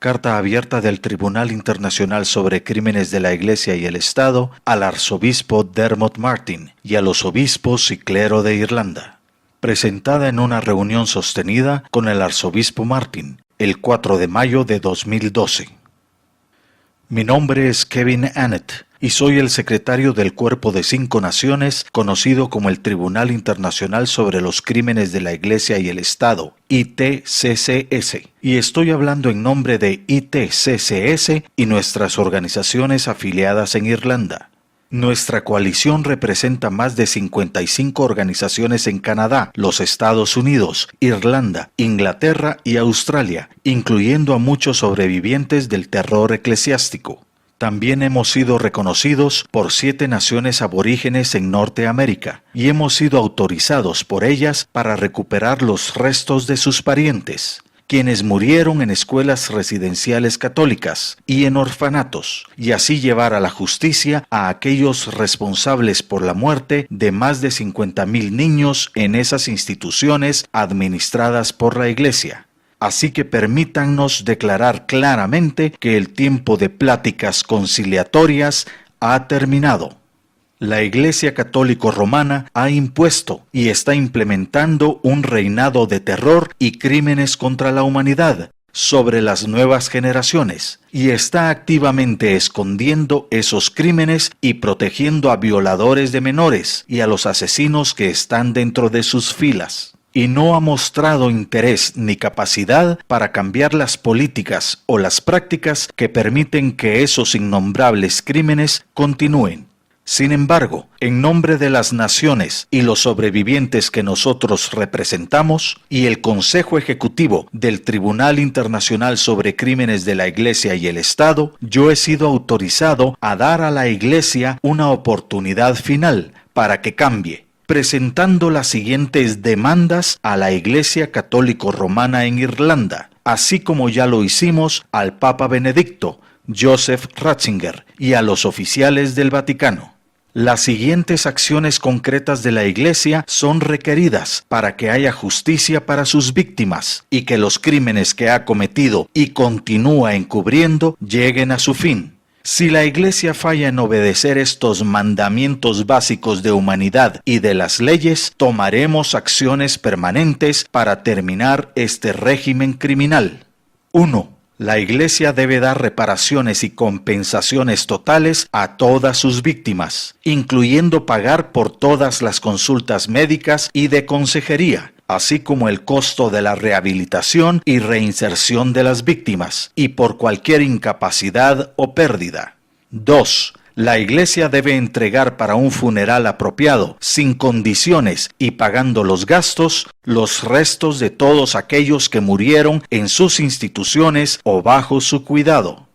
Carta abierta del Tribunal Internacional sobre Crímenes de la Iglesia y el Estado al arzobispo Dermot Martin y a los obispos y clero de Irlanda. Presentada en una reunión sostenida con el arzobispo Martin el 4 de mayo de 2012. Mi nombre es Kevin Annett y soy el secretario del Cuerpo de 5 Naciones, conocido como el Tribunal Internacional sobre los Crímenes de la Iglesia y el Estado, ITCCS, y estoy hablando en nombre de ITCCS y nuestras organizaciones afiliadas en Irlanda. Nuestra coalición representa más de 55 organizaciones en Canadá, los Estados Unidos, Irlanda, Inglaterra y Australia, incluyendo a muchos sobrevivientes del terror eclesiástico. También hemos sido reconocidos por 7 naciones aborígenes en Norteamérica y hemos sido autorizados por ellas para recuperar los restos de sus parientes, quienes murieron en escuelas residenciales católicas y en orfanatos, y así llevar a la justicia a aquellos responsables por la muerte de más de 50,000 niños en esas instituciones administradas por la Iglesia. Así que permítannos declarar claramente que el tiempo de pláticas conciliatorias ha terminado. La Iglesia Católica Romana ha impuesto y está implementando un reinado de terror y crímenes contra la humanidad sobre las nuevas generaciones y está activamente escondiendo esos crímenes y protegiendo a violadores de menores y a los asesinos que están dentro de sus filas. Y no ha mostrado interés ni capacidad para cambiar las políticas o las prácticas que permiten que esos innombrables crímenes continúen. Sin embargo, en nombre de las naciones y los sobrevivientes que nosotros representamos y el Consejo Ejecutivo del Tribunal Internacional sobre Crímenes de la Iglesia y el Estado, yo he sido autorizado a dar a la Iglesia una oportunidad final para que cambie, presentando las siguientes demandas a la Iglesia Católica Romana en Irlanda, así como ya lo hicimos al Papa Benedicto, Joseph Ratzinger, y a los oficiales del Vaticano. Las siguientes acciones concretas de la Iglesia son requeridas para que haya justicia para sus víctimas y que los crímenes que ha cometido y continúa encubriendo lleguen a su fin. Si la Iglesia falla en obedecer estos mandamientos básicos de humanidad y de las leyes, tomaremos acciones permanentes para terminar este régimen criminal. 1. La Iglesia debe dar reparaciones y compensaciones totales a todas sus víctimas, incluyendo pagar por todas las consultas médicas y de consejería, así como el costo de la rehabilitación y reinserción de las víctimas, y por cualquier incapacidad o pérdida. 2. La Iglesia debe entregar para un funeral apropiado, sin condiciones y pagando los gastos, los restos de todos aquellos que murieron en sus instituciones o bajo su cuidado.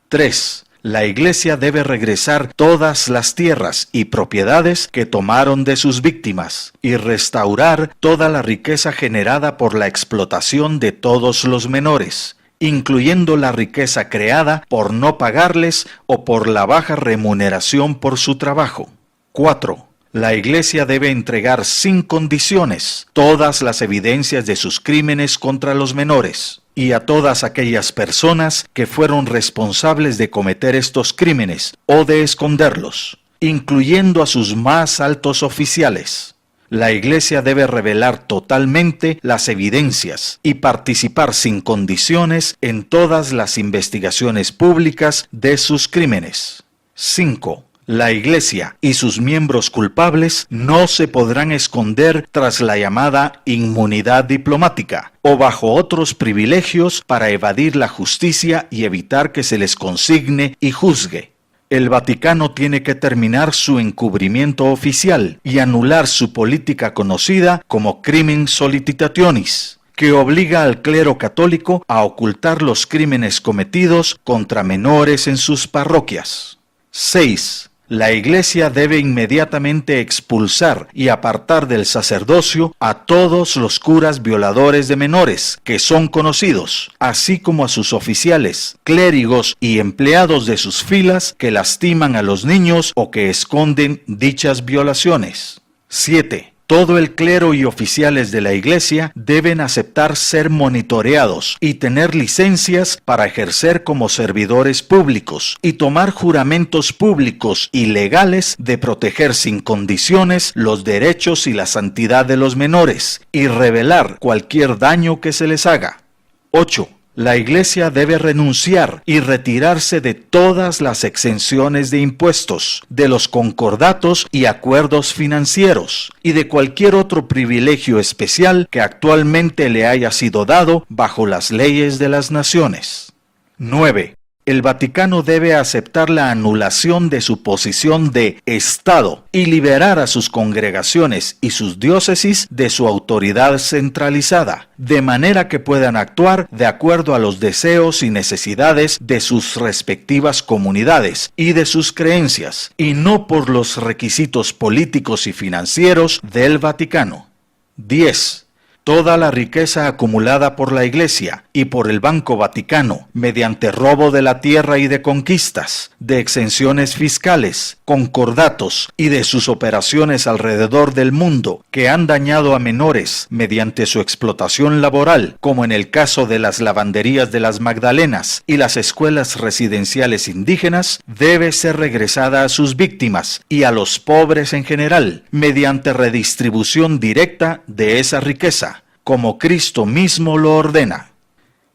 3. La Iglesia debe regresar todas las tierras y propiedades que tomaron de sus víctimas y restaurar toda la riqueza generada por la explotación de todos los menores, incluyendo la riqueza creada por no pagarles o por la baja remuneración por su trabajo. 4. La Iglesia debe entregar sin condiciones todas las evidencias de sus crímenes contra los menores y a todas aquellas personas que fueron responsables de cometer estos crímenes o de esconderlos, incluyendo a sus más altos oficiales. La Iglesia debe revelar totalmente las evidencias y participar sin condiciones en todas las investigaciones públicas de sus crímenes. 5. La Iglesia y sus miembros culpables no se podrán esconder tras la llamada inmunidad diplomática o bajo otros privilegios para evadir la justicia y evitar que se les consigne y juzgue. El Vaticano tiene que terminar su encubrimiento oficial y anular su política conocida como Crimen Solitationis, que obliga al clero católico a ocultar los crímenes cometidos contra menores en sus parroquias. 6. La Iglesia debe inmediatamente expulsar y apartar del sacerdocio a todos los curas violadores de menores que son conocidos, así como a sus oficiales, clérigos y empleados de sus filas que lastiman a los niños o que esconden dichas violaciones. 7. Todo el clero y oficiales de la Iglesia deben aceptar ser monitoreados y tener licencias para ejercer como servidores públicos y tomar juramentos públicos y legales de proteger sin condiciones los derechos y la santidad de los menores y revelar cualquier daño que se les haga. 8. La Iglesia debe renunciar y retirarse de todas las exenciones de impuestos, de los concordatos y acuerdos financieros, y de cualquier otro privilegio especial que actualmente le haya sido dado bajo las leyes de las naciones. 9. El Vaticano debe aceptar la anulación de su posición de Estado y liberar a sus congregaciones y sus diócesis de su autoridad centralizada, de manera que puedan actuar de acuerdo a los deseos y necesidades de sus respectivas comunidades y de sus creencias, y no por los requisitos políticos y financieros del Vaticano. 10. Toda la riqueza acumulada por la Iglesia y por el Banco Vaticano, mediante robo de la tierra y de conquistas, de exenciones fiscales, concordatos y de sus operaciones alrededor del mundo que han dañado a menores mediante su explotación laboral, como en el caso de las lavanderías de las Magdalenas y las escuelas residenciales indígenas, debe ser regresada a sus víctimas y a los pobres en general, mediante redistribución directa de esa riqueza, como Cristo mismo lo ordena.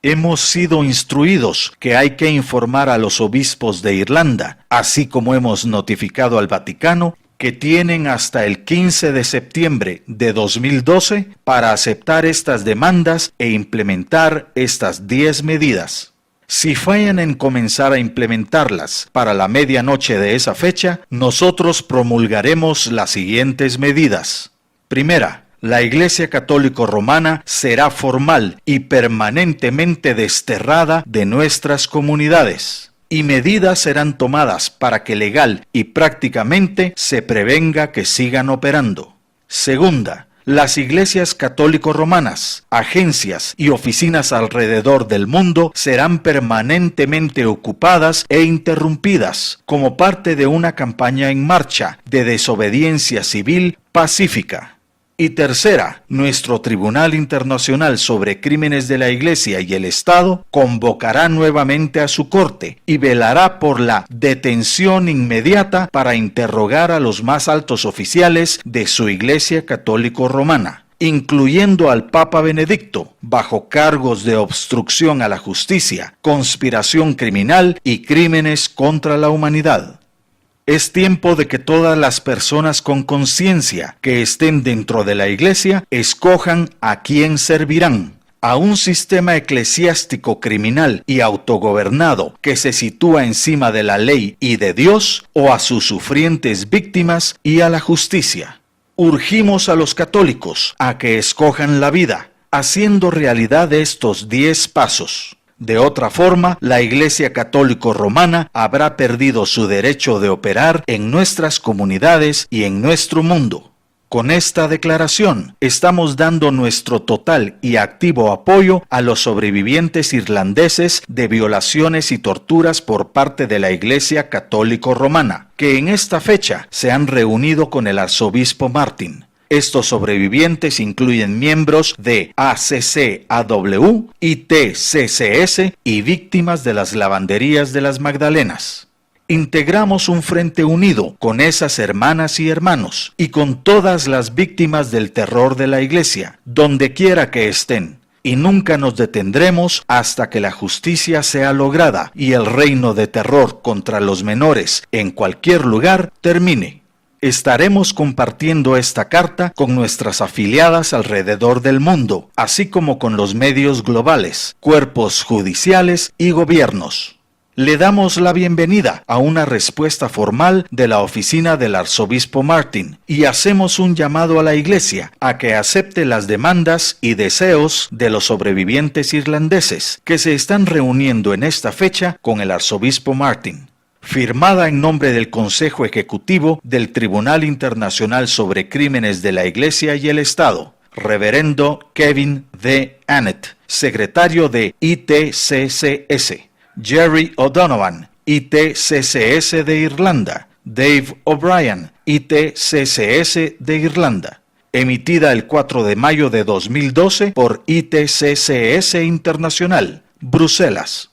Hemos sido instruidos que hay que informar a los obispos de Irlanda, así como hemos notificado al Vaticano que tienen hasta el 15 de septiembre de 2012 para aceptar estas demandas e implementar estas 10 medidas. Si fallan en comenzar a implementarlas para la medianoche de esa fecha, nosotros promulgaremos las siguientes medidas. Primera, la Iglesia Católica Romana será formal y permanentemente desterrada de nuestras comunidades, y medidas serán tomadas para que legal y prácticamente se prevenga que sigan operando. Segunda, las iglesias católico-romanas, agencias y oficinas alrededor del mundo serán permanentemente ocupadas e interrumpidas como parte de una campaña en marcha de desobediencia civil pacífica. Y tercera, nuestro Tribunal Internacional sobre Crímenes de la Iglesia y el Estado convocará nuevamente a su corte y velará por la detención inmediata para interrogar a los más altos oficiales de su Iglesia Católico-Romana, incluyendo al Papa Benedicto, bajo cargos de obstrucción a la justicia, conspiración criminal y crímenes contra la humanidad. Es tiempo de que todas las personas con conciencia que estén dentro de la Iglesia escojan a quién servirán: a un sistema eclesiástico criminal y autogobernado que se sitúa encima de la ley y de Dios, o a sus sufrientes víctimas y a la justicia. Urgimos a los católicos a que escojan la vida, haciendo realidad estos 10 pasos. De otra forma, la Iglesia Católico-Romana habrá perdido su derecho de operar en nuestras comunidades y en nuestro mundo. Con esta declaración, estamos dando nuestro total y activo apoyo a los sobrevivientes irlandeses de violaciones y torturas por parte de la Iglesia Católico-Romana, que en esta fecha se han reunido con el arzobispo Martin. Estos sobrevivientes incluyen miembros de ACCAW y TCCS y víctimas de las lavanderías de las Magdalenas. Integramos un frente unido con esas hermanas y hermanos y con todas las víctimas del terror de la Iglesia, donde quiera que estén, y nunca nos detendremos hasta que la justicia sea lograda y el reino de terror contra los menores en cualquier lugar termine. Estaremos compartiendo esta carta con nuestras afiliadas alrededor del mundo, así como con los medios globales, cuerpos judiciales y gobiernos. Le damos la bienvenida a una respuesta formal de la oficina del arzobispo Martin y hacemos un llamado a la Iglesia a que acepte las demandas y deseos de los sobrevivientes irlandeses que se están reuniendo en esta fecha con el arzobispo Martin. Firmada en nombre del Consejo Ejecutivo del Tribunal Internacional sobre Crímenes de la Iglesia y el Estado, Reverendo Kevin D. Annett, secretario de ITCCS, Jerry O'Donovan, ITCCS de Irlanda, Dave O'Brien, ITCCS de Irlanda. emitida el 4 de mayo de 2012 por ITCCS Internacional, Bruselas.